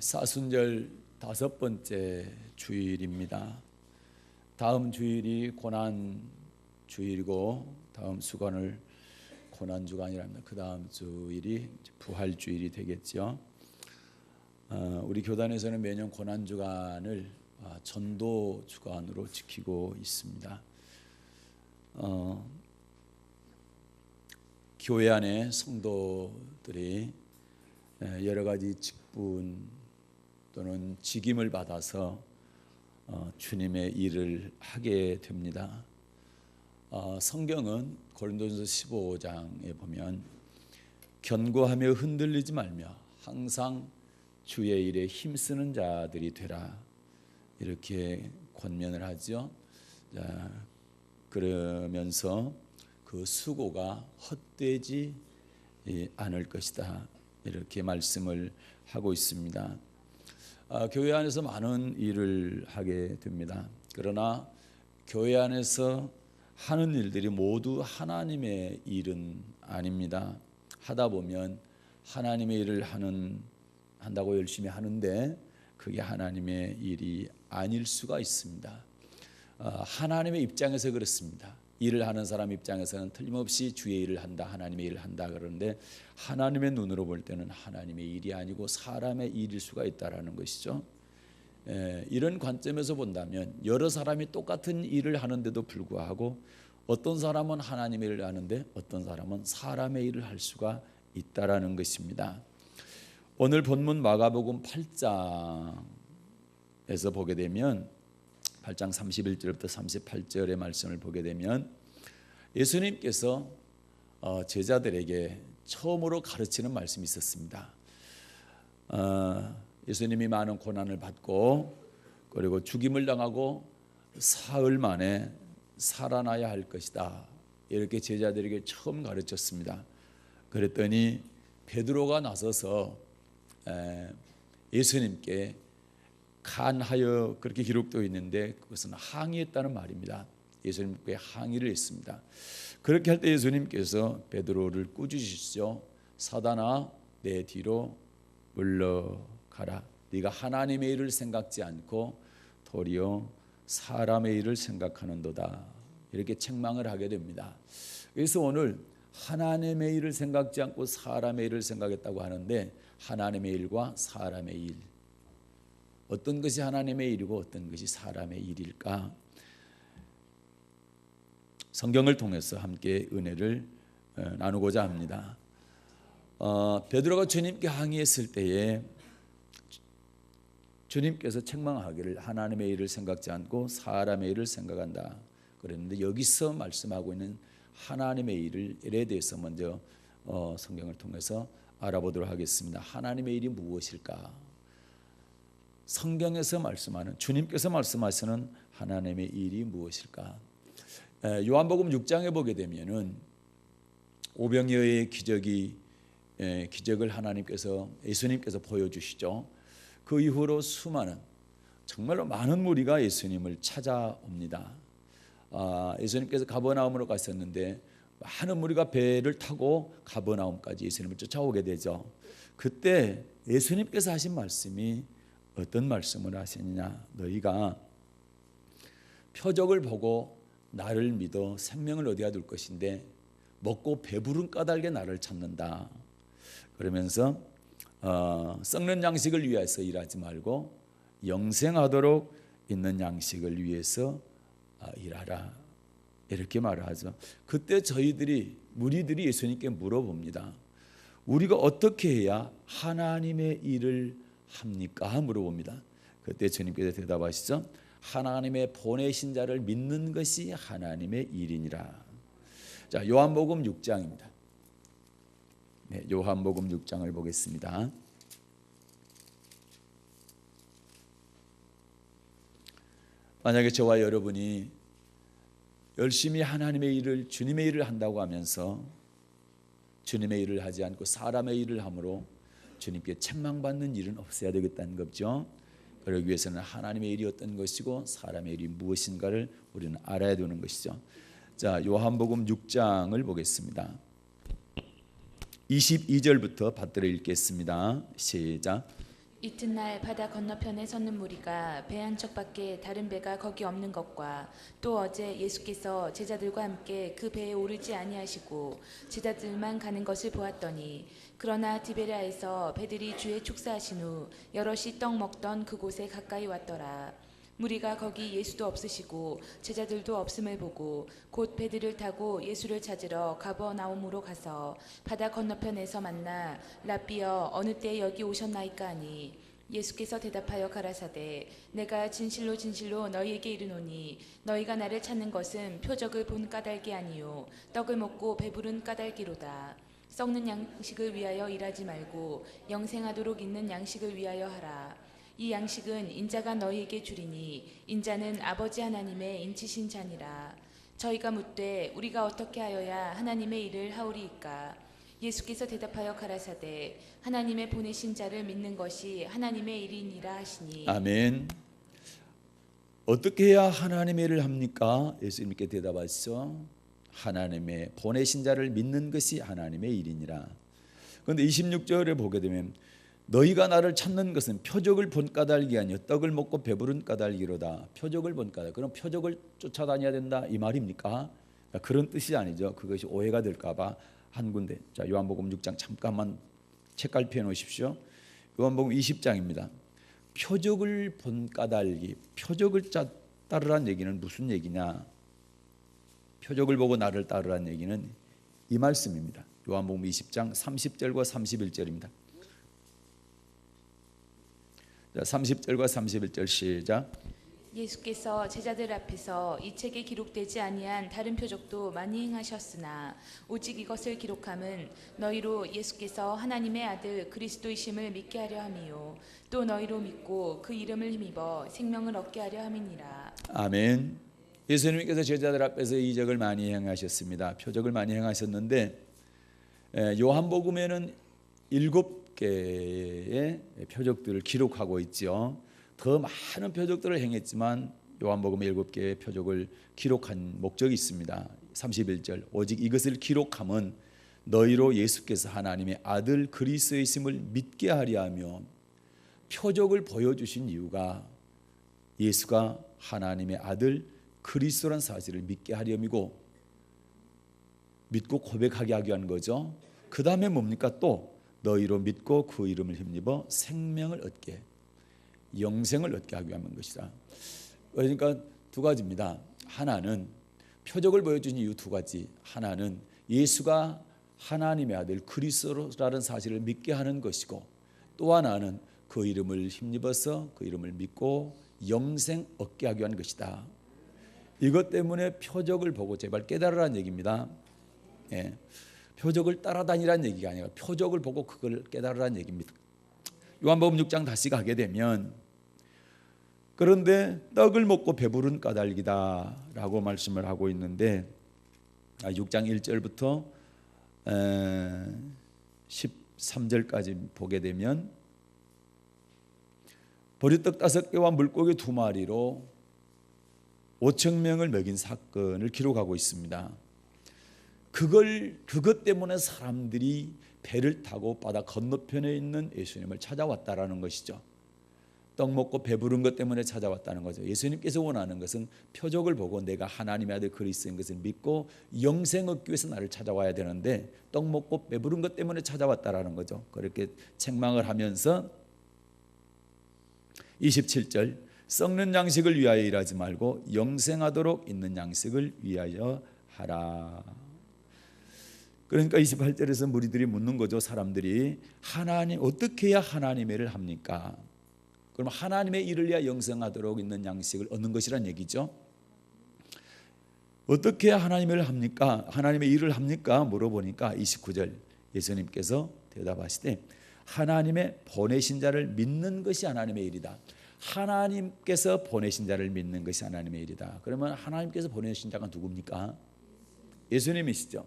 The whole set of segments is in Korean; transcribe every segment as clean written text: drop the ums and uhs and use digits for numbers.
사순절 5번째 주일입니다. 다음 주일이 고난 주일이고 다음 주간을 고난 주간이라면 그 다음 주일이 부활 주일이 되겠죠. 우리 교단에서는 매년 고난 주간을 전도 주간으로 지키고 있습니다. 교회 안에 성도들이 여러 가지 직분 또는 직임을 받아서 주님의 일을 하게 됩니다. 성경은 고린도전서 15장에 보면 견고하며 흔들리지 말며 항상 주의 일에 힘쓰는 자들이 되라 이렇게 권면을 하죠. 그러면서 그 수고가 헛되지 않을 것이다 이렇게 말씀을 하고 있습니다. 교회 안에서 많은 일을 하게 됩니다. 그러나 교회 안에서 하는 일들이 모두 하나님의 일은 아닙니다. 하다 보면 하나님의 일을 한다고 열심히 하는데 그게 하나님의 일이 아닐 수가 있습니다. 하나님의 입장에서 그렇습니다. 일을 하는 사람 입장에서는 틀림없이 주의 일을 한다, 하나님의 일을 한다 그러는데 하나님의 눈으로 볼 때는 하나님의 일이 아니고 사람의 일일 수가 있다라는 것이죠. 이런 관점에서 본다면 여러 사람이 똑같은 일을 하는데도 불구하고 어떤 사람은 하나님의 일을 하는데 어떤 사람은 사람의 일을 할 수가 있다라는 것입니다. 오늘 본문 마가복음 8장에서 보게 되면 8장 31절부터 38절의 말씀을 보게 되면 예수님께서 제자들에게 처음으로 가르치는 말씀이 있었습니다. 예수님이 많은 고난을 받고 그리고 죽임을 당하고 사흘 만에 살아나야 할 것이다 이렇게 제자들에게 처음 가르쳤습니다. 그랬더니 베드로가 나서서 예수님께 간하여 그렇게 기록되어 있는데 그것은 항의했다는 말입니다. 예수님께 항의를 했습니다. 그렇게 할 때 예수님께서 베드로를 꾸짖으시죠. 사단아 내 뒤로 물러가라. 네가 하나님의 일을 생각지 않고 도리어 사람의 일을 생각하는도다. 이렇게 책망을 하게 됩니다. 그래서 오늘 하나님의 일을 생각지 않고 사람의 일을 생각했다고 하는데 하나님의 일과 사람의 일 어떤 것이 하나님의 일이고 어떤 것이 사람의 일일까? 성경을 통해서 함께 은혜를 나누고자 합니다. 베드로가 주님께 항의했을 때에 주님께서 책망하기를 하나님의 일을 생각지 않고 사람의 일을 생각한다 그랬는데 여기서 말씀하고 있는 하나님의 일에 대해서 먼저 성경을 통해서 알아보도록 하겠습니다. 하나님의 일이 무엇일까? 성경에서 말씀하는 주님께서 말씀하시는 하나님의 일이 무엇일까? 요한복음 6장에 보게 되면은 오병이어의 기적을 하나님께서 예수님께서 보여주시죠. 그 이후로 수많은 정말로 많은 무리가 예수님을 찾아옵니다. 예수님께서 가버나움으로 갔었는데 많은 무리가 배를 타고 가버나움까지 예수님을 쫓아오게 되죠. 그때 예수님께서 하신 말씀이 어떤 말씀을 하시느냐? 너희가 표적을 보고 나를 믿어 생명을 얻어야 둘 것인데 먹고 배부른 까닭에 나를 찾는다. 그러면서 썩는 양식을 위해서 일하지 말고 영생하도록 있는 양식을 위해서 일하라. 이렇게 말을 하죠. 그때 무리들이 예수님께 물어봅니다. 우리가 어떻게 해야 하나님의 일을 합니까? 물어봅니다. 그때 주님께서 대답하시죠. 하나님의 보내신 자를 믿는 것이 하나님의 일이니라. 자, 요한복음 6장입니다. 네, 요한복음 6장을 보겠습니다. 만약에 저와 여러분이 열심히 하나님의 일을 주님의 일을 한다고 하면서 주님의 일을 하지 않고 사람의 일을 함으로 주님께 책망받는 일은 없어야 되겠다는 거죠. 그러기 위해서는 하나님의 일이 어떤 것이고 사람의 일이 무엇인가를 우리는 알아야 되는 것이죠. 자, 요한복음 6장을 보겠습니다. 22절부터 받들어 읽겠습니다. 시작. 이튿날 바다 건너편에 섰는 무리가 배 한 척밖에 다른 배가 거기 없는 것과 또 어제 예수께서 제자들과 함께 그 배에 오르지 아니하시고 제자들만 가는 것을 보았더니 그러나 디베랴에서 배들이 주의 축사하신 후 여럿이 떡 먹던 그곳에 가까이 왔더라. 무리가 거기 예수도 없으시고 제자들도 없음을 보고 곧 배들을 타고 예수를 찾으러 가버나움으로 가서 바다 건너편에서 만나 랍비여 어느 때 여기 오셨나이까 하니 예수께서 대답하여 가라사대 내가 진실로 진실로 너희에게 이르노니 너희가 나를 찾는 것은 표적을 본 까닭이 아니요 떡을 먹고 배부른 까닭이로다. 썩는 양식을 위하여 일하지 말고 영생하도록 있는 양식을 위하여 하라. 이 양식은 인자가 너희에게 주리니 인자는 아버지 하나님의 인치신 자니라. 저희가 묻되 우리가 어떻게 하여야 하나님의 일을 하오리이까. 예수께서 대답하여 가라사대 하나님의 보내신 자를 믿는 것이 하나님의 일이니라 하시니. 아멘. 어떻게 해야 하나님의 일을 합니까? 예수님께 대답하시죠. 하나님의 보내신 자를 믿는 것이 하나님의 일이니라. 그런데 26절에 보게 되면 너희가 나를 찾는 것은 표적을 본 까닭이 아니요 떡을 먹고 배부른 까닭이로다. 표적을 본 까닭. 그럼 표적을 쫓아다녀야 된다 이 말입니까? 그런 뜻이 아니죠. 그것이 오해가 될까 봐 한 군데. 자, 요한복음 6장 잠깐만 책갈피해 놓으십시오. 요한복음 20장입니다. 표적을 본 까닭이, 표적을 따르란 얘기는 무슨 얘기냐? 표적을 보고 나를 따르란 얘기는 이 말씀입니다. 요한복음 20장 30절과 31절입니다. 자, 30절과 31절 시작. 예수께서 제자들 앞에서 이 책에 기록되지 아니한 다른 표적도 많이 행하셨으나 오직 이것을 기록함은 너희로 예수께서 하나님의 아들 그리스도이심을 믿게 하려 함이요 또 너희로 믿고 그 이름을 힘입어 생명을 얻게 하려 함이니라. 아멘. 예수님께서 제자들 앞에서 이적을 많이 행하셨습니다. 표적을 많이 행하셨는데 요한복음에는 7개의 표적들을 기록하고 있죠. 더 많은 표적들을 행했지만 요한복음 7개의 표적을 기록한 목적이 있습니다. 31절 오직 이것을 기록함은 너희로 예수께서 하나님의 아들 그리스도이심을 믿게 하려 하며 표적을 보여주신 이유가 예수가 하나님의 아들 그리스도란 사실을 믿게 하려미고 믿고 고백하게 하기 위한 거죠. 그 다음에 뭡니까? 또 너희로 믿고 그 이름을 힘입어 생명을 얻게 영생을 얻게 하기 위한 것이다. 그러니까 두 가지입니다. 하나는 표적을 보여준 이유 두 가지. 하나는 예수가 하나님의 아들 그리스도라는 사실을 믿게 하는 것이고 또 하나는 그 이름을 힘입어서 그 이름을 믿고 영생 얻게 하기 위한 것이다. 이것 때문에 표적을 보고 제발 깨달으라는 얘기입니다. 예. 표적을 따라다니라는 얘기가 아니라 표적을 보고 그걸 깨달으라는 얘기입니다. 요한복음 6장 다시 가게 되면 그런데 떡을 먹고 배부른 까닭이다 라고 말씀을 하고 있는데 6장 1절부터 13절까지 보게 되면 보리떡 5개와 물고기 2마리로 5,000명을 먹인 사건을 기록하고 있습니다. 그것 때문에 사람들이 배를 타고 바다 건너편에 있는 예수님을 찾아왔다라는 것이죠. 떡 먹고 배부른 것 때문에 찾아왔다는 거죠. 예수님께서 원하는 것은 표적을 보고 내가 하나님의 아들 그리스도인 것을 믿고 영생 얻기 위해서 나를 찾아와야 되는데 떡 먹고 배부른 것 때문에 찾아왔다라는 거죠. 그렇게 책망을 하면서 27절 썩는 양식을 위하여 일하지 말고 영생하도록 있는 양식을 위하여 하라. 그러니까 28절에서 무리들이 묻는 거죠. 사람들이 하나님 어떻게 해야 하나님의 일을 합니까? 그럼 하나님의 일을 위하여 영생하도록 있는 양식을 얻는 것이란 얘기죠. 어떻게 해야 하나님의 일을 합니까? 하나님의 일을 합니까? 물어보니까 29절 예수님께서 대답하시되 하나님의 보내신 자를 믿는 것이 하나님의 일이다. 하나님께서 보내신 자를 믿는 것이 하나님의 일이다. 그러면 하나님께서 보내신 자가 누굽니까? 예수님이시죠.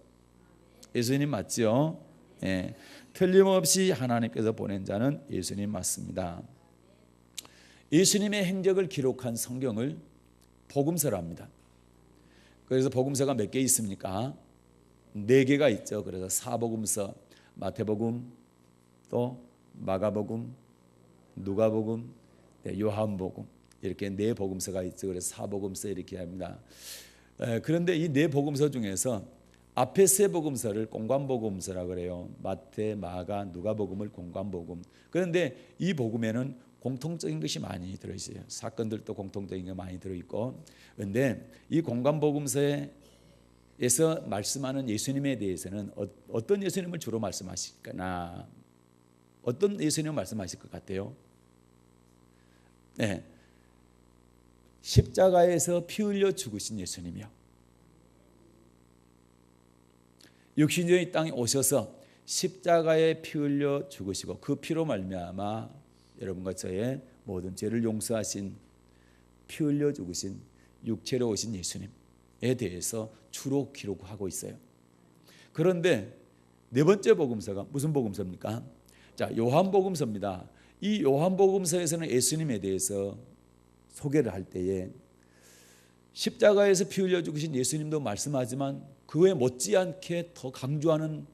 예수님 맞죠? 예. 틀림없이 하나님께서 보낸 자는 예수님 맞습니다. 예수님의 행적을 기록한 성경을 복음서랍니다. 그래서 복음서가 몇 개 있습니까? 4개가 있죠. 그래서 사복음서, 마태복음, 또 마가복음, 누가복음, 요한복음 이렇게 네 복음서가 있죠. 그래서 사복음서 이렇게 합니다. 그런데 이 네 복음서 중에서 앞에 세 복음서를 공관복음서라고 그래요. 마태, 마가, 누가복음을 공관복음. 그런데 이 복음에는 공통적인 것이 많이 들어있어요. 사건들도 공통적인 게 많이 들어있고. 그런데 이 공관복음서에서 말씀하는 예수님에 대해서는 어떤 예수님을 주로 말씀하실까나, 어떤 예수님을 말씀하실 것 같아요? 네, 십자가에서 피 흘려 죽으신 예수님이요. 육신적인 이 땅에 오셔서 십자가에 피 흘려 죽으시고 그 피로 말미암아 여러분과 저의 모든 죄를 용서하신, 피 흘려 죽으신, 육체로 오신 예수님에 대해서 주로 기록하고 있어요. 그런데 네 번째 복음서가 무슨 복음서입니까? 자, 요한복음서입니다. 이 요한복음서에서는 예수님에 대해서 소개를 할 때에 십자가에서 피 흘려 죽으신 예수님도 말씀하지만 그에 못지않게 더 강조하는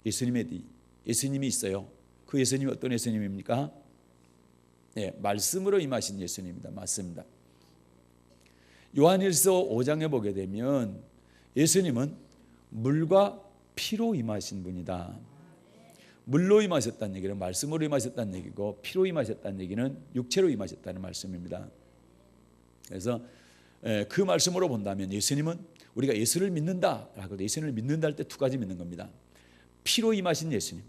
예수님이 있어요. 그 예수님이 어떤 예수님입니까? 네, 말씀으로 임하신 예수님입니다. 맞습니다. 요한일서 5장에 보게 되면 예수님은 물과 피로 임하신 분이다. 물로 임하셨다는 얘기는 말씀으로 임하셨다는 얘기고, 피로 임하셨다는 얘기는 육체로 임하셨다는 말씀입니다. 그래서 그 말씀으로 본다면 예수님은 우리가 예수를 믿는다라고, 예수를 믿는다 할 때 두 가지 믿는 겁니다. 피로 임하신 예수님,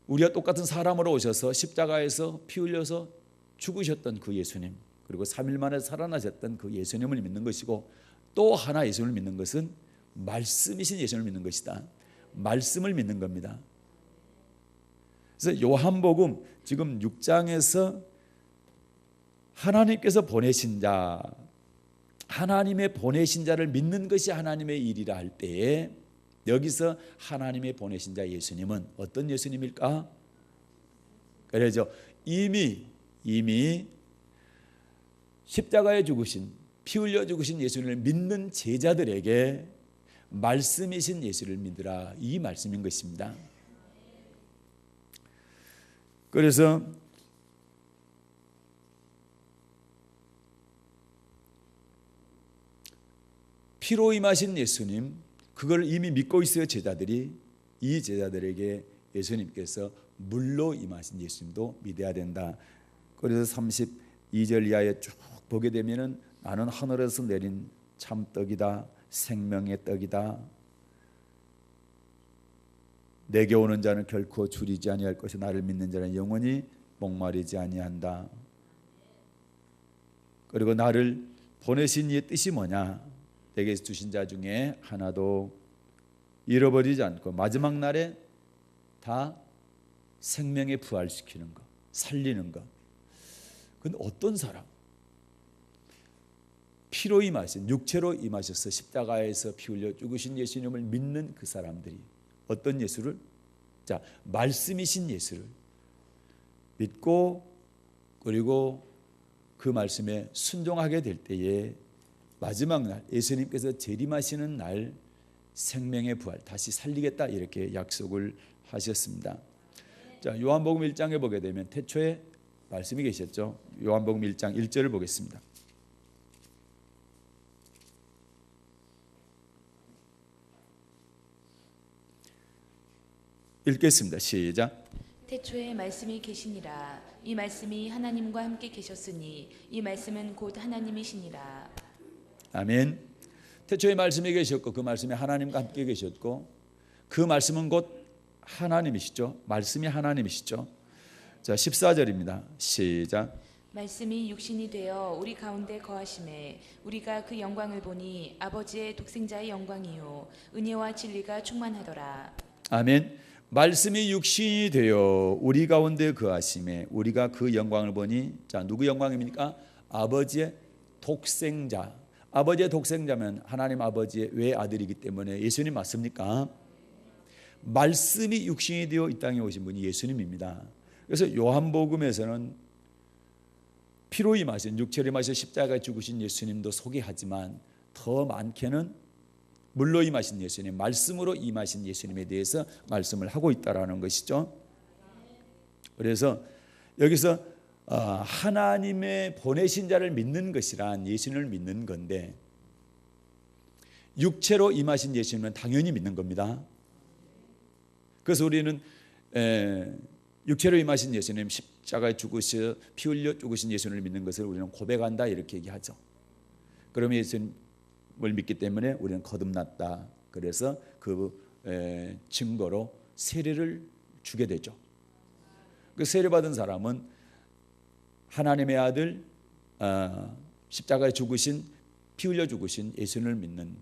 우리가 똑같은 사람으로 오셔서 십자가에서 피 흘려서 죽으셨던 그 예수님, 그리고 3일 만에 살아나셨던 그 예수님을 믿는 것이고, 또 하나 예수님을 믿는 것은 말씀이신 예수님을 믿는 것이다. 말씀을 믿는 겁니다. 그래서 요한복음 지금 6장에서 하나님께서 보내신 자, 하나님의 보내신 자를 믿는 것이 하나님의 일이라 할 때에 여기서 하나님의 보내신 자 예수님은 어떤 예수님일까? 그래서 이미 십자가에 죽으신, 피 흘려 죽으신 예수님을 믿는 제자들에게 말씀이신 예수를 믿으라, 이 말씀인 것입니다. 그래서 피로 임하신 예수님, 그걸 이미 믿고 있어요. 제자들이. 이 제자들에게 예수님께서 물로 임하신 예수님도 믿어야 된다. 그래서 32절 이하에 쭉 보게 되면은 나는 하늘에서 내린 참떡이다, 생명의 떡이다. 내게 오는 자는 결코 줄이지 아니할 것이, 나를 믿는 자는 영원히 목마르지 아니한다. 그리고 나를 보내신 이의 뜻이 뭐냐? 내게 주신 자 중에 하나도 잃어버리지 않고 마지막 날에 다 생명에 부활시키는 것, 살리는 것. 그건 어떤 사람? 피로 임하신, 육체로 임하셔서 십자가에서 피 흘려 죽으신 예수님을 믿는 그 사람들이 어떤 예수를? 자, 말씀이신 예수를 믿고, 그리고 그 말씀에 순종하게 될 때에 마지막 날 예수님께서 재림하시는 날 생명의 부활, 다시 살리겠다, 이렇게 약속을 하셨습니다. 자, 요한복음 1장에 보게 되면 태초에 말씀이 계셨죠. 요한복음 1장 1절을 보겠습니다. 읽겠습니다. 시작. 태초에 말씀이 계시니라. 이 말씀이 하나님과 함께 계셨으니 이 말씀은 곧 하나님이시니라. 아멘. 태초에 말씀이 계셨고 그 말씀이 하나님과 함께 계셨고 그 말씀은 곧 하나님이시죠. 말씀이 하나님이시죠. 자, 14절입니다. 시작. 말씀이 육신이 되어 우리 가운데 거하심에 우리가 그 영광을 보니 아버지의 독생자의 영광이요 은혜와 진리가 충만하더라. 아멘. 말씀이 육신이 되어 우리 가운데 거하심에 우리가 그 영광을 보니, 자, 누구 영광입니까? 아버지의 독생자. 아버지의 독생자면 하나님 아버지의 외아들이기 때문에 예수님 맞습니까? 말씀이 육신이 되어 이 땅에 오신 분이 예수님입니다. 그래서 요한복음에서는 피로 임하신, 육체로 임하신 십자가에 죽으신 예수님도 소개하지만 더 많게는 물로 임하신 예수님, 말씀으로 임하신 예수님에 대해서 말씀을 하고 있다라는 것이죠. 그래서 여기서 하나님의 보내신 자를 믿는 것이란 예수님을 믿는 건데, 육체로 임하신 예수님은 당연히 믿는 겁니다. 그래서 우리는 육체로 임하신 예수님, 십자가에 죽으셔 피 흘려 죽으신 예수님을 믿는 것을 우리는 고백한다 이렇게 얘기하죠. 그러면 예수님을 믿기 때문에 우리는 거듭났다. 그래서 그 증거로 세례를 주게 되죠. 그 세례받은 사람은 하나님의 아들, 십자가에 죽으신, 피 흘려 죽으신 예수님을 믿는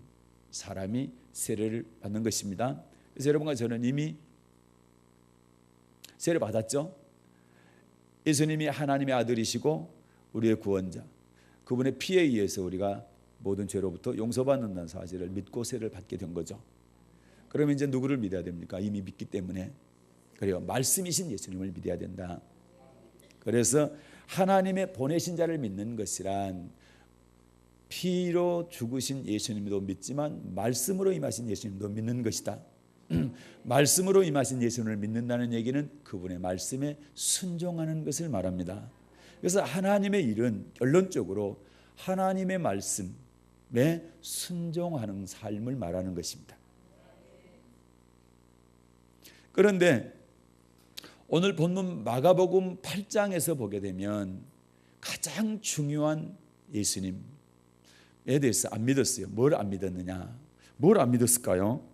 사람이 세례를 받는 것입니다. 그래서 여러분과 저는 이미 세례 받았죠. 예수님이 하나님의 아들이시고 우리의 구원자, 그분의 피에 의해서 우리가 모든 죄로부터 용서받는다는 사실을 믿고 세례를 받게 된 거죠. 그러면 이제 누구를 믿어야 됩니까? 이미 믿기 때문에. 그래요. 말씀이신 예수님을 믿어야 된다. 그래서 하나님의 보내신 자를 믿는 것이란 피로 죽으신 예수님도 믿지만 말씀으로 임하신 예수님도 믿는 것이다. 말씀으로 임하신 예수님을 믿는다는 얘기는 그분의 말씀에 순종하는 것을 말합니다. 그래서 하나님의 일은 결론적으로 하나님의 말씀에 순종하는 삶을 말하는 것입니다. 그런데 오늘 본문 마가복음 8장에서 보게 되면 가장 중요한 예수님에 대해서 안 믿었어요. 뭘 안 믿었느냐? 뭘 안 믿었을까요?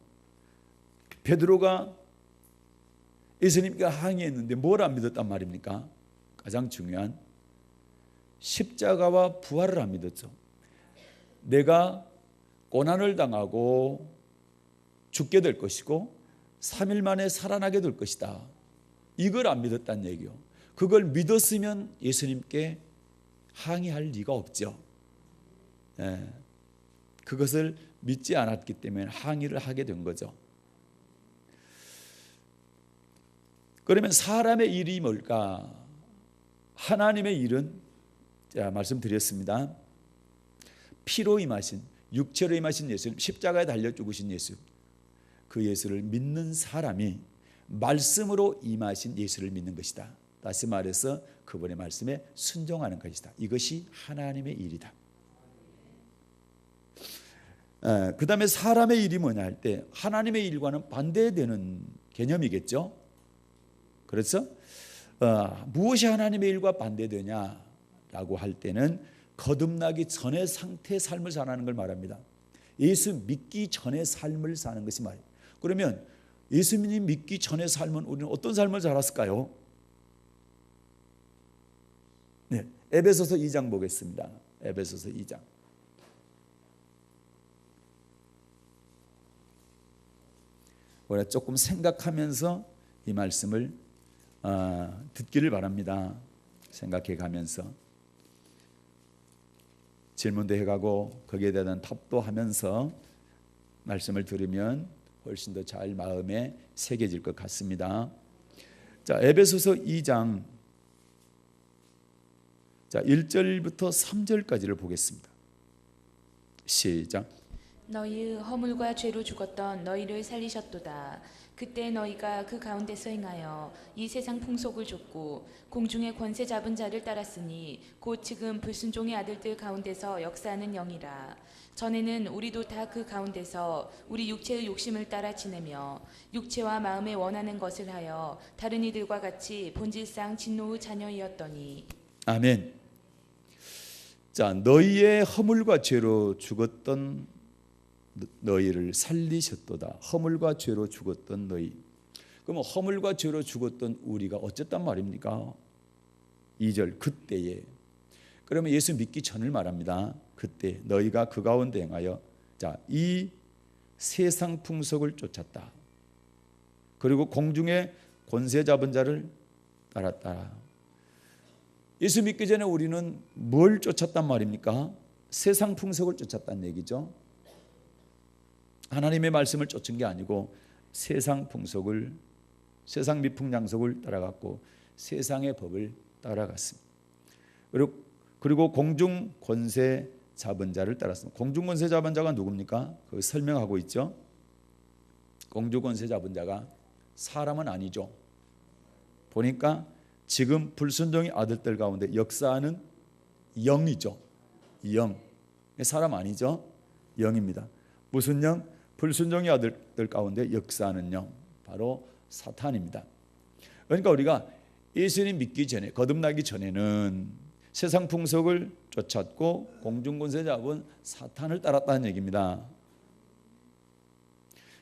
베드로가 예수님께 항의했는데 뭘 안 믿었단 말입니까? 가장 중요한 십자가와 부활을 안 믿었죠. 내가 고난을 당하고 죽게 될 것이고 3일 만에 살아나게 될 것이다. 이걸 안 믿었다는 얘기요. 그걸 믿었으면 예수님께 항의할 리가 없죠. 그것을 믿지 않았기 때문에 항의를 하게 된 거죠. 그러면 사람의 일이 뭘까? 하나님의 일은 제가 말씀드렸습니다. 피로 임하신, 육체로 임하신 예수님, 십자가에 달려 죽으신 예수, 그 예수를 믿는 사람이 말씀으로 임하신 예수를 믿는 것이다. 다시 말해서 그분의 말씀에 순종하는 것이다. 이것이 하나님의 일이다. 그 다음에 사람의 일이 뭐냐 할 때 하나님의 일과는 반대되는 개념이겠죠. 그렇죠? 무엇이 하나님의 일과 반대되냐라고 할 때는 거듭나기 전의 상태의 삶을 사는 걸 말합니다. 예수 믿기 전의 삶을 사는 것이 말이에요. 그러면 예수님 믿기 전의 삶은 우리는 어떤 삶을 살았을까요? 네, 에베소서 2장 보겠습니다. 에베소서 2장. 우리가 조금 생각하면서 이 말씀을 듣기를 바랍니다. 생각해 가면서 질문도 해가고 거기에 대한 답도 하면서 말씀을 들으면 훨씬 더 잘 마음에 새겨질 것 같습니다. 자, 에베소서 2장 1절부터 3절까지를 보겠습니다. 시작. 너희의 허물과 죄로 죽었던 너희를 살리셨도다. 그때 너희가 그 가운데서 행하여 이 세상 풍속을 좇고 공중의 권세 잡은 자를 따랐으니 곧 지금 불순종의 아들들 가운데서 역사하는 영이라. 전에는 우리도 다 그 가운데서 우리 육체의 욕심을 따라 지내며 육체와 마음에 원하는 것을 하여 다른 이들과 같이 본질상 진노의 자녀이었더니. 아멘. 자, 너희의 허물과 죄로 죽었던 너희를 살리셨도다. 허물과 죄로 죽었던 너희. 그럼 허물과 죄로 죽었던 우리가 어쨌단 말입니까? 2절 그때에. 그러면 예수 믿기 전을 말합니다. 그때 너희가 그 가운데 행하여 이 세상 풍속을 쫓았다. 그리고 공중의 권세 잡은 자를 따랐다. 예수 믿기 전에 우리는 뭘 쫓았단 말입니까? 세상 풍속을 쫓았다는 얘기죠. 하나님의 말씀을 쫓은 게 아니고 세상 풍속을, 세상 미풍양속을 따라갔고 세상의 법을 따라갔습니다. 그리고 공중 권세 잡은 자를 따랐습니다. 공중 권세 잡은 자가 누굽니까? 그 설명하고 있죠. 공중 권세 잡은 자가 사람은 아니죠. 보니까 지금 불순종의 아들들 가운데 역사하는 영이죠. 영. 사람 아니죠. 영입니다. 무슨 영? 불순종의 아들들 가운데 역사하는 영. 바로 사탄입니다. 그러니까 우리가 예수님 믿기 전에, 거듭나기 전에는 세상 풍속을 쫓았고 공중권세 잡은 사탄을 따랐다는 얘기입니다.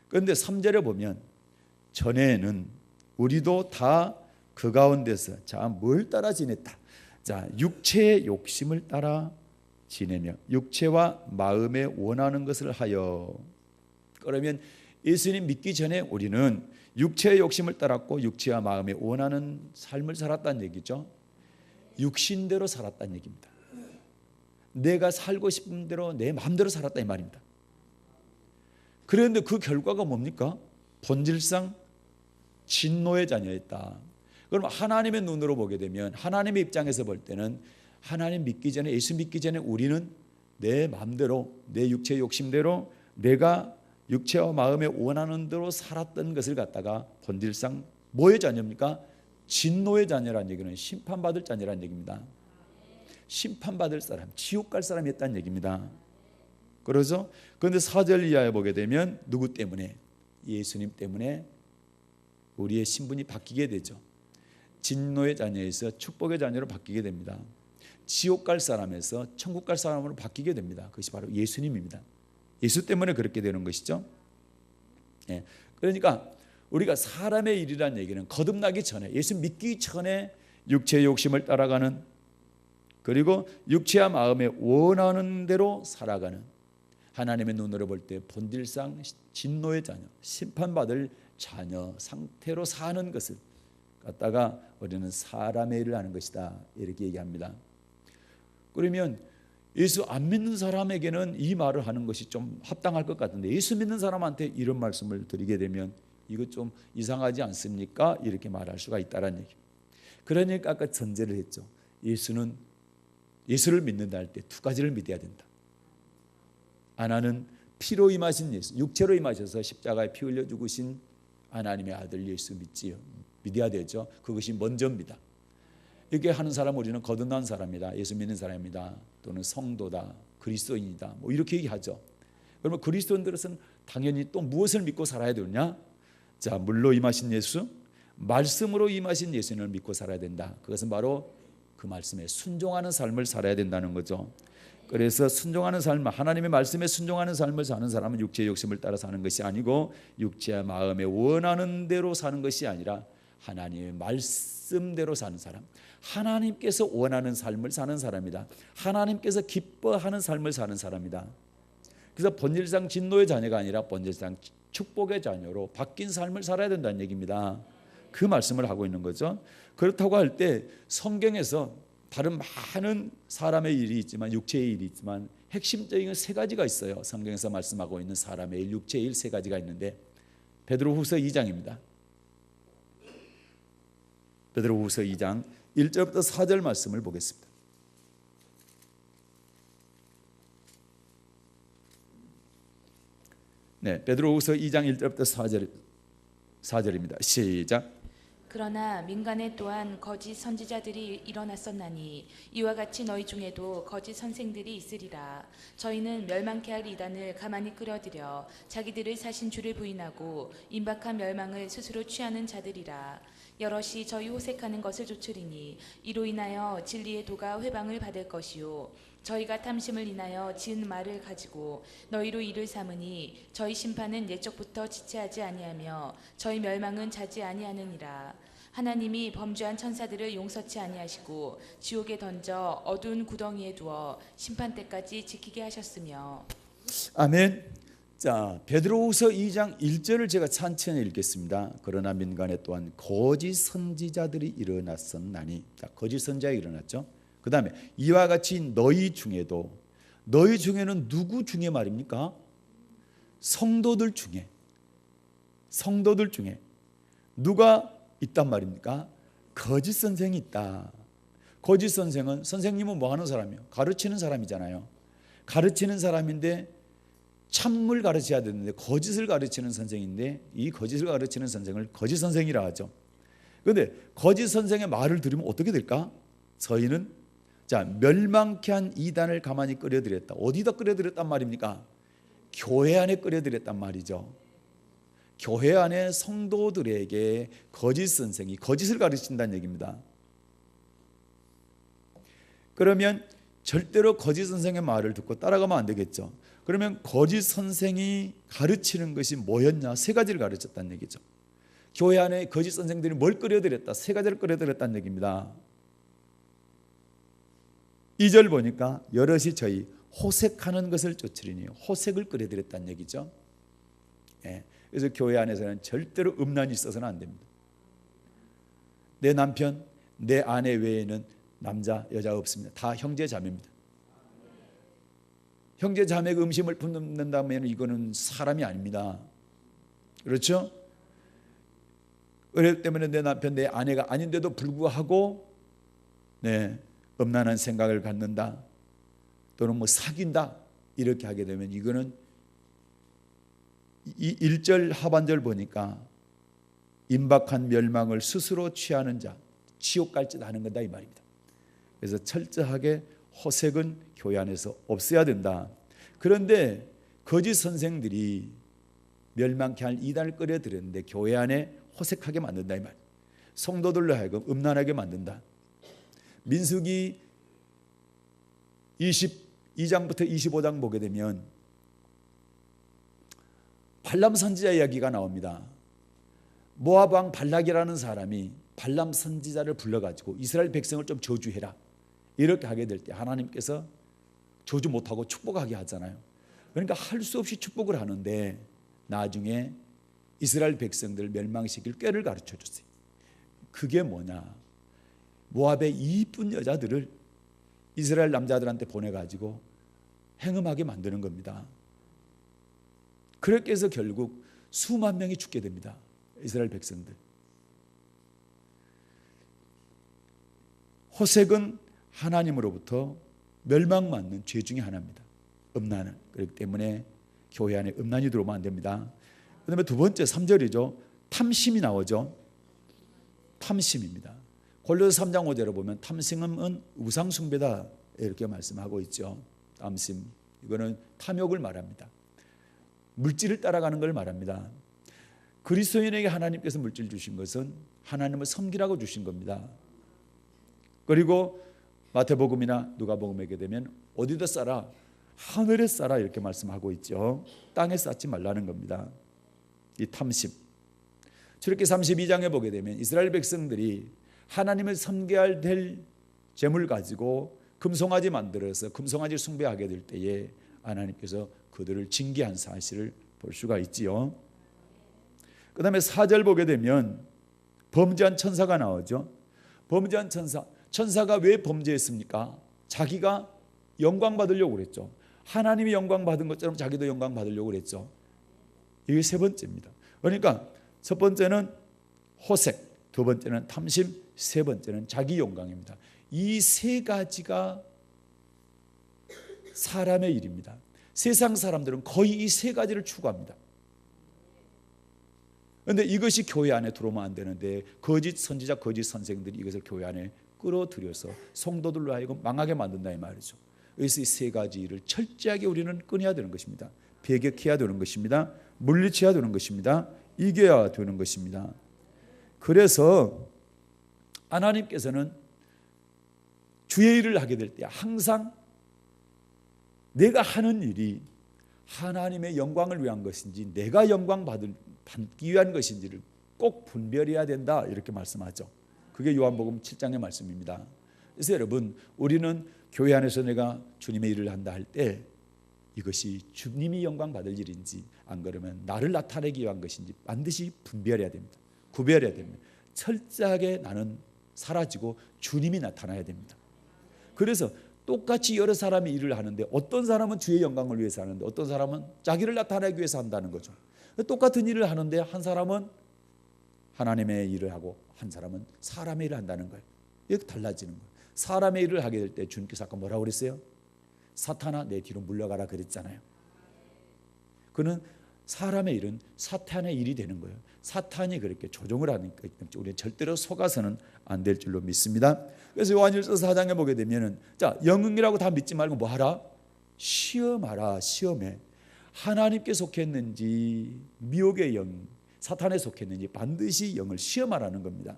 그런데 3절에 보면 전에는 우리도 다 그 가운데서 뭘 따라 지냈다. 육체의 욕심을 따라 지내며 육체와 마음에 원하는 것을 하여. 그러면 예수님 믿기 전에 우리는 육체의 욕심을 따랐고 육체와 마음에 원하는 삶을 살았다는 얘기죠. 육신대로 살았다는 얘기입니다. 내가 살고 싶은 대로 내 마음대로 살았다 이 말입니다. 그런데 그 결과가 뭡니까? 본질상 진노의 자녀였다. 그럼 하나님의 눈으로 보게 되면, 하나님의 입장에서 볼 때는 하나님 믿기 전에, 예수 믿기 전에 우리는 내 마음대로, 내 육체의 욕심대로 내가 육체와 마음에 원하는 대로 살았던 것을 갖다가 본질상 뭐의 자녀입니까? 진노의 자녀라는 얘기는 심판받을 자녀라는 얘기입니다. 심판받을 사람, 지옥 갈 사람이었다는 얘기입니다. 그래서 그런데 4절 이하에 보게 되면 누구 때문에? 예수님 때문에 우리의 신분이 바뀌게 되죠. 진노의 자녀에서 축복의 자녀로 바뀌게 됩니다. 지옥 갈 사람에서 천국 갈 사람으로 바뀌게 됩니다. 그것이 바로 예수님입니다. 예수 때문에 그렇게 되는 것이죠. 그러니까 우리가 사람의 일이라는 얘기는 거듭나기 전에, 예수 믿기 전에 육체의 욕심을 따라가는, 그리고 육체와 마음에 원하는 대로 살아가는, 하나님의 눈으로 볼 때 본질상 진노의 자녀, 심판받을 자녀 상태로 사는 것을 갖다가 우리는 사람의 일을 하는 것이다 이렇게 얘기합니다. 그러면 예수 안 믿는 사람에게는 이 말을 하는 것이 좀 합당할 것 같은데, 예수 믿는 사람한테 이런 말씀을 드리게 되면 이거 좀 이상하지 않습니까? 이렇게 말할 수가 있다는 얘기. 그러니까 아까 전제를 했죠. 예수를 믿는다 할 때 두 가지를 믿어야 된다. 하나는 피로 임하신 예수, 육체로 임하셔서 십자가에 피 흘려 죽으신 하나님의 아들 예수 믿어야 되죠. 그것이 먼저입니다. 이렇게 하는 사람 우리는 거듭난 사람이다, 예수 믿는 사람이다, 또는 성도다, 그리스도인이다, 뭐 이렇게 얘기하죠. 그러면 그리스도인들은 당연히 또 무엇을 믿고 살아야 되느냐? 물로 임하신 예수, 말씀으로 임하신 예수님을 믿고 살아야 된다. 그것은 바로 그 말씀에 순종하는 삶을 살아야 된다는 거죠. 그래서 순종하는 삶, 하나님의 말씀에 순종하는 삶을 사는 사람은 육체의 욕심을 따라 사는 것이 아니고 육체와 마음에 원하는 대로 사는 것이 아니라 하나님의 말씀대로 사는 사람, 하나님께서 원하는 삶을 사는 사람이다. 하나님께서 기뻐하는 삶을 사는 사람이다. 그래서 본질상 진노의 자녀가 아니라 본질상 축복의 자녀로 바뀐 삶을 살아야 된다는 얘기입니다. 그 말씀을 하고 있는 거죠. 그렇다고 할 때 성경에서 다른 많은 사람의 일이 있지만, 육체의 일이 있지만 핵심적인 세 가지가 있어요. 성경에서 말씀하고 있는 사람의 일, 육체의 일 세 가지가 있는데, 베드로후서 2장입니다. 베드로후서 2장 1절부터 4절 말씀을 보겠습니다. 베드로후서 2장 1절부터 4절입니다. 시작. 그러나 민간에 또한 거짓 선지자들이 일어났었나니 이와 같이 너희 중에도 거짓 선생들이 있으리라. 저희는 멸망케 할 이단을 가만히 끌어들여 자기들을 사신 주를 부인하고 임박한 멸망을 스스로 취하는 자들이라. 여럿이 저희 호색하는 것을 좇으리니 이로 인하여 진리의 도가 회방을 받을 것이요 저희가 탐심을 인하여 지은 말을 가지고 너희로 이를 삼으니 저희 심판은 옛적부터 지체하지 아니하며 저희 멸망은 자지 아니하느니라. 하나님이 범죄한 천사들을 용서치 아니하시고 지옥에 던져 어두운 구덩이에 두어 심판 때까지 지키게 하셨으며. 아멘. 베드로후서 2장 1절을 제가 천천히 읽겠습니다. 그러나 민간에 또한 거짓 선지자들이 일어났었나니, 거짓 선지자가 일어났죠. 그 다음에 이와 같이 너희 중에도, 너희 중에는 누구 중에 말입니까? 성도들 중에 누가 있단 말입니까? 거짓 선생이 있다. 거짓 선생은, 선생님은 뭐 하는 사람이에요? 가르치는 사람이잖아요. 가르치는 사람인데 참을 가르쳐야 되는데 거짓을 가르치는 선생인데, 이 거짓을 가르치는 선생을 거짓 선생이라 하죠. 그런데 거짓 선생의 말을 들으면 어떻게 될까? 저희는 멸망케 한 이단을 가만히 끌어들였다. 어디다 끌어들였단 말입니까? 교회 안에 끌어들였단 말이죠. 교회 안에 성도들에게 거짓 선생이 거짓을 가르친다는 얘기입니다. 그러면 절대로 거짓 선생의 말을 듣고 따라가면 안 되겠죠. 그러면 거짓 선생이 가르치는 것이 뭐였냐? 세 가지를 가르쳤다는 얘기죠. 교회 안에 거짓 선생들이 뭘 끌어들였다? 세 가지를 끌어들였다는 얘기입니다. 2절 보니까 여럿이 저희 호색하는 것을 쫓으리니, 호색을 끌어들였다는 얘기죠. 그래서 교회 안에서는 절대로 음란이 있어서는 안 됩니다. 내 남편, 내 아내 외에는 남자, 여자 없습니다. 다 형제 자매입니다. 형제 자매가 음식을 품는다면 이거는 사람이 아닙니다. 그렇죠? 그렇기 때문에 내 남편, 내 아내가 아닌데도 불구하고 음란한 생각을 갖는다, 또는 뭐 사귄다, 이렇게 하게 되면 이거는 이 1절 하반절 보니까 임박한 멸망을 스스로 취하는 자, 지옥 갈 짓 하는 거다 이 말입니다. 그래서 철저하게 호색은 교회 안에서 없어야 된다. 그런데 거짓 선생들이 멸망케 할 이단을 끌어들였는데 교회 안에 호색하게 만든다 이 말. 성도들로 하여금 음란하게 만든다. 민수기 22장부터 25장 보게 되면 발람 선지자 이야기가 나옵니다. 모압 왕 발락이라는 사람이 발람 선지자를 불러가지고 이스라엘 백성을 좀 저주해라, 이렇게 하게 될 때 하나님께서 저주 못하고 축복하게 하잖아요. 그러니까 할 수 없이 축복을 하는데 나중에 이스라엘 백성들을 멸망시킬 꾀를 가르쳐 줬어요. 그게 뭐냐? 모압의 이쁜 여자들을 이스라엘 남자들한테 보내가지고 행음하게 만드는 겁니다. 그렇게 해서 결국 수만 명이 죽게 됩니다. 이스라엘 백성들. 호색은 하나님으로부터 멸망받는 죄 중에 하나입니다. 음란은. 그렇기 때문에 교회 안에 음란이 들어오면 안 됩니다. 그 다음에 두 번째 3절이죠. 탐심이 나오죠. 탐심입니다. 골로새 3장 5절에 보면 탐심은 우상숭배다 이렇게 말씀하고 있죠. 탐심, 이거는 탐욕을 말합니다. 물질을 따라가는 걸 말합니다. 그리스도인에게 하나님께서 물질 주신 것은 하나님을 섬기라고 주신 겁니다. 그리고 마태복음이나 누가복음에 되면 어디다 쌓아? 하늘에 쌓아, 이렇게 말씀하고 있죠. 땅에 쌓지 말라는 겁니다. 이 탐심. 출애굽기 32장에 보게 되면 이스라엘 백성들이 하나님을 섬겨야 될 재물 가지고 금송아지 만들어서 금송아지 숭배하게 될 때에 하나님께서 그들을 징계한 사실을 볼 수가 있지요. 그 다음에 4절 보게 되면 범죄한 천사가 나오죠. 범죄한 천사가 왜 범죄했습니까? 자기가 영광 받으려고 그랬죠. 하나님이 영광 받은 것처럼 자기도 영광 받으려고 그랬죠. 이게 세 번째입니다. 그러니까 첫 번째는 호색, 두 번째는 탐심, 세 번째는 자기 영광입니다. 이 세 가지가 사람의 일입니다. 세상 사람들은 거의 이 세 가지를 추구합니다. 그런데 이것이 교회 안에 들어오면 안 되는데 거짓 선지자, 거짓 선생들이 이것을 교회 안에 끌어들여서 성도들로 하여금 망하게 만든다 이 말이죠. 그래서 이 세 가지 일을 철저하게 우리는 끊어야 되는 것입니다. 배격해야 되는 것입니다. 물리쳐야 되는 것입니다. 이겨야 되는 것입니다. 그래서 하나님께서는 주의 일을 하게 될 때 항상 내가 하는 일이 하나님의 영광을 위한 것인지 내가 영광 받기 위한 것인지를 꼭 분별해야 된다, 이렇게 말씀하죠. 그게 요한복음 7장의 말씀입니다. 그래서 여러분, 우리는 교회 안에서 내가 주님의 일을 한다 할 때 이것이 주님이 영광 받을 일인지 안 그러면 나를 나타내기 위한 것인지 반드시 분별해야 됩니다. 구별해야 됩니다. 철저하게 나는 사라지고 주님이 나타나야 됩니다. 그래서 똑같이 여러 사람이 일을 하는데 어떤 사람은 주의 영광을 위해서 하는데 어떤 사람은 자기를 나타내기 위해서 한다는 거죠. 똑같은 일을 하는데 한 사람은 하나님의 일을 하고 한 사람은 사람의 일을 한다는 거예요. 이렇게 달라지는 거예요. 사람의 일을 하게 될 때 주님께서 아까 뭐라고 그랬어요? 사탄아 내 뒤로 물러가라 그랬잖아요. 그는 사람의 일은 사탄의 일이 되는 거예요. 사탄이 그렇게 조종을 하니까 우리는 절대로 속아서는 안 될 줄로 믿습니다. 그래서 요한일서 4장에 보게 되면은 자, 영응이라고 다 믿지 말고 뭐 하라? 시험하라. 시험해. 하나님께 속했는지 미혹의 영, 사탄에 속했는지 반드시 영을 시험하라는 겁니다.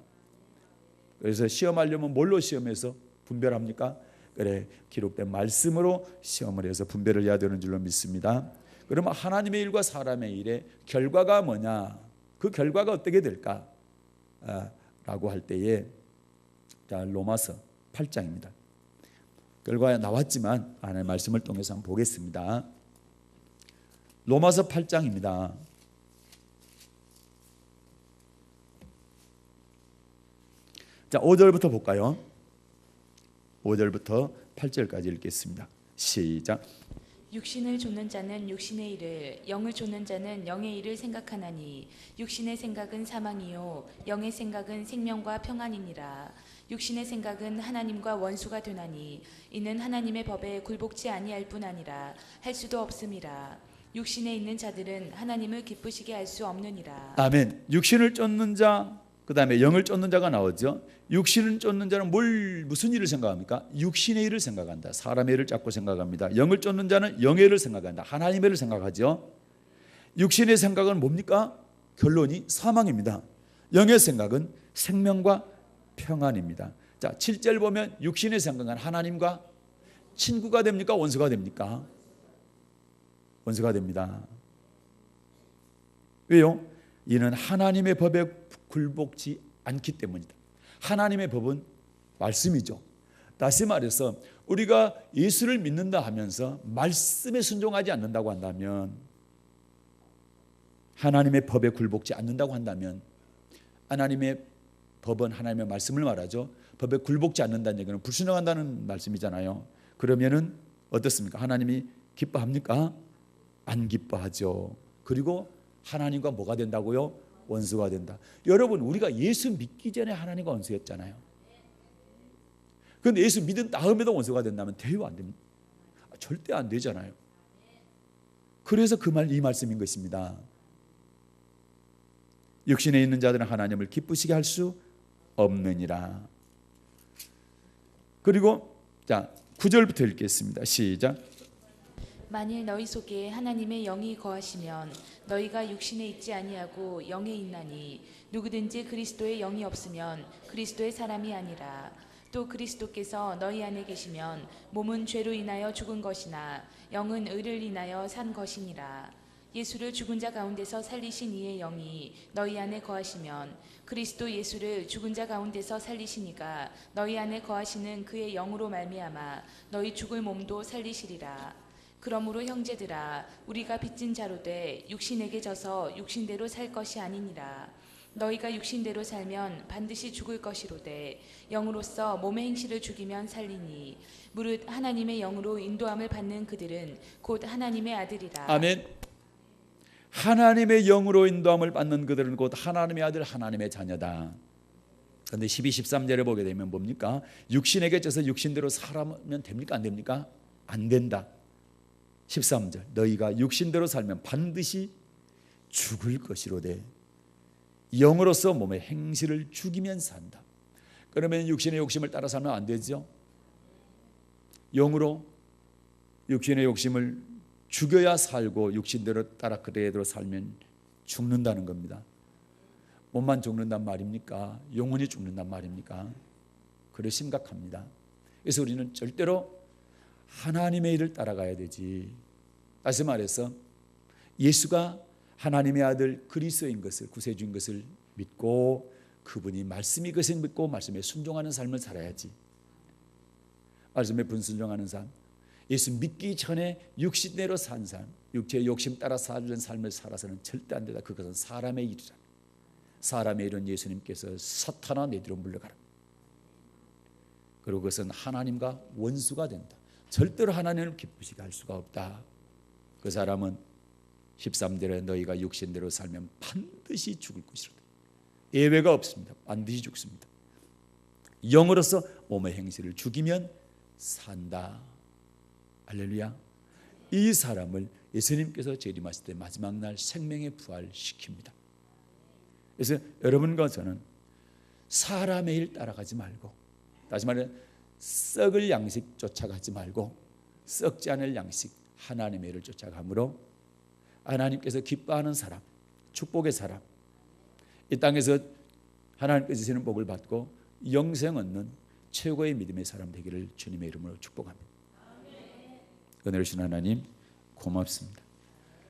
그래서 시험하려면 뭘로 시험해서 분별합니까? 그래, 기록된 말씀으로 시험을 해서 분별을 해야 되는 줄로 믿습니다. 그러면 하나님의 일과 사람의 일의 결과가 뭐냐? 그 결과가 어떻게 될까? 라고 할 때에 자, 로마서 8장입니다. 결과가 나왔지만 하나님의 말씀을 통해서 한번 보겠습니다. 로마서 8장입니다. 자, 5절부터 볼까요? 5절부터 8절까지 읽겠습니다. 시작. 육신을 좇는 자는 육신의 일을, 영을 좇는 자는 영의 일을 생각하나니 육신의 생각은 사망이요 영의 생각은 생명과 평안이니라. 육신의 생각은 하나님과 원수가 되나니 이는 하나님의 법에 굴복지 아니할 뿐 아니라 할 수도 없음이라. 육신에 있는 자들은 하나님을 기쁘시게 할 수 없느니라. 아멘. 육신을 쫓는 자, 그 다음에 영을 쫓는 자가 나오죠. 육신을 쫓는 자는 무슨 일을 생각합니까? 육신의 일을 생각한다. 사람의 일을 자꾸 생각합니다. 영을 쫓는 자는 영의 일을 생각한다. 하나님의 일을 생각하죠. 육신의 생각은 뭡니까? 결론이 사망입니다. 영의 생각은 생명과 평안입니다. 자, 7절 보면 육신의 생각은 하나님과 친구가 됩니까? 원수가 됩니까? 원수가 됩니다. 왜요? 이는 하나님의 법에 굴복지 않기 때문이다. 하나님의 법은 말씀이죠. 다시 말해서 우리가 예수를 믿는다 하면서 말씀에 순종하지 않는다고 한다면, 하나님의 법에 굴복지 않는다고 한다면, 하나님의 법은 하나님의 말씀을 말하죠. 법에 굴복지 않는다는 얘기는 불순종한다는 말씀이잖아요. 그러면은 어떻습니까? 하나님이 기뻐합니까? 안 기뻐하죠. 그리고 하나님과 뭐가 된다고요? 원수가 된다. 여러분, 우리가 예수 믿기 전에 하나님과 원수였잖아요. 그런데 예수 믿은 다음에도 원수가 된다면 돼요, 안 됩니까? 절대 안 되잖아요. 그래서 이 말씀인 것입니다. 육신에 있는 자들은 하나님을 기쁘시게 할 수 없느니라. 그리고 자, 9절부터 읽겠습니다. 시작. 만일 너희 속에 하나님의 영이 거하시면 너희가 육신에 있지 아니하고 영에 있나니 누구든지 그리스도의 영이 없으면 그리스도의 사람이 아니라. 또 그리스도께서 너희 안에 계시면 몸은 죄로 인하여 죽은 것이나 영은 의를 인하여 산 것이니라. 예수를 죽은 자 가운데서 살리신 이의 영이 너희 안에 거하시면 그리스도 예수를 죽은 자 가운데서 살리시니가 너희 안에 거하시는 그의 영으로 말미암아 너희 죽을 몸도 살리시리라. 그러므로 형제들아, 우리가 빚진 자로 돼 육신에게 져서 육신대로 살 것이 아니니라. 너희가 육신대로 살면 반드시 죽을 것이로되 영으로서 몸의 행실을 죽이면 살리니 무릇 하나님의 영으로 인도함을 받는 그들은 곧 하나님의 아들이라. 아멘. 하나님의 영으로 인도함을 받는 그들은 곧 하나님의 아들, 하나님의 자녀다. 그런데 12, 13절에 보게 되면 뭡니까? 육신에게 져서 육신대로 살면 됩니까? 안 됩니까? 안 된다. 13절, 너희가 육신대로 살면 반드시 죽을 것이로되 영으로서 몸의 행실을 죽이면 산다. 그러면 육신의 욕심을 따라 살면 안 되죠. 영으로 육신의 욕심을 죽여야 살고 육신대로 따라 그대로 살면 죽는다는 겁니다. 몸만 죽는단 말입니까? 영혼이 죽는단 말입니까? 그래 심각합니다. 그래서 우리는 절대로 하나님의 일을 따라가야 되지. 다시 말해서 예수가 하나님의 아들 그리스도인 것을, 구세주인 것을 믿고 그분이 말씀이 것을 믿고 말씀에 순종하는 삶을 살아야지. 말씀에 분순종하는 삶, 예수 믿기 전에 육신대로 산 삶, 육체의 욕심 따라 사는 삶을 살아서는 절대 안 되다. 그것은 사람의 일이라. 사람의 일은 예수님께서 사탄아 내 뒤로 물러가라. 그리고 그것은 하나님과 원수가 된다. 절대로 하나님을 기쁘시게 할 수가 없다. 그 사람은 13절에 너희가 육신대로 살면 반드시 죽을 것이로다. 예외가 없습니다. 반드시 죽습니다. 영으로서 몸의 행실을 죽이면 산다. 할렐루야. 이 사람을 예수님께서 재림하실 때 마지막 날 생명의 부활시킵니다. 그래서 여러분과 저는 사람의 일 따라가지 말고, 다시 말해 썩을 양식 쫓아가지 말고 썩지 않을 양식 하나님의 일을 쫓아가므로 하나님께서 기뻐하는 사람, 축복의 사람, 이 땅에서 하나님께서 주시는 복을 받고 영생 얻는 최고의 믿음의 사람 되기를 주님의 이름으로 축복합니다. 은혜를 주신 하나님 고맙습니다.